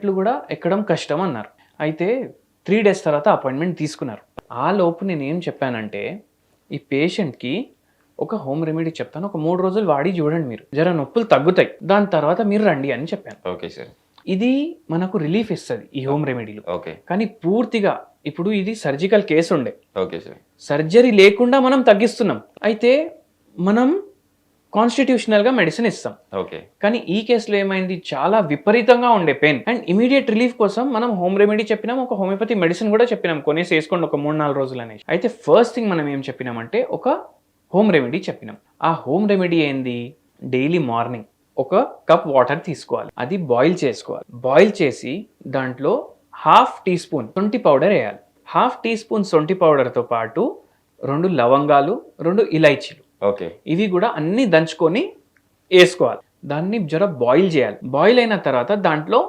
మెట్లు కూడా ఎక్కడం కష్టం అన్నారు. అయితే 3 days తర్వాత అపాయింట్మెంట్ తీసుకున్నారు. ఆ లోపు నేనేం చెప్పానంటే, ఈ పేషెంట్‌కి ఒక హోమ్ రెమెడీ చెప్తాను. ఒక 3 రోజులు వాడి చూడండి మీరు. జర నొప్పులు తగ్గుతాయి. దాని తర్వాత మీరు రండి అని చెప్పాను. Okay sir. ఇది మనకు రిలీఫ్ ఇస్తది ఈ హోమ్ రెమెడీలు. ఓకే. కానీ పూర్తిగా ఇప్పుడు ఇది సర్జికల్ కేస్ ఉండే. Okay sir. సర్జరీ లేకుండా మనం తగ్గిస్తున్నాం. అయితే మనం కాన్స్టిట్యూషనల్‌గా మెడిసిన్ ఇస్తాం. ఓకే. కానీ ఈ కేసులో ఏమైంది, చాలా విపరీతంగా ఉండే పెయిన్ అండ్ ఇమీడియట్ రిలీఫ్ కోసం మనం హోమ్ రెమెడీ చెప్పినాం, ఒక హోమియోపతి మెడిసిన్ కూడా చెప్పినాం, కొనేసి వేసుకోండి ఒక 3-4 రోజులు అనేసి. అయితే ఫస్ట్ థింగ్ మనం ఏం చెప్పినామంటే ఒక హోమ్ రెమెడీ చెప్పినాం. ఆ హోమ్ రెమెడీ ఏంది, డైలీ మార్నింగ్ ఒక కప్ వాటర్ తీసుకోవాలి, అది బాయిల్ చేసుకోవాలి. బాయిల్ చేసి దాంట్లో 1/2 టీ స్పూన్ శొంఠి పౌడర్ వేయాలి. 1/2 టీ స్పూన్ శొంఠి పౌడర్తో పాటు 2 లవంగాలు, 2 ఇలైచీలు, ఓకే. ఇవి కూడా అన్ని దంచుకొని వేసుకోవాలి. దాన్ని జర బాయిల్ చేయాలి. బాయిల్ అయిన తర్వాత దాంట్లో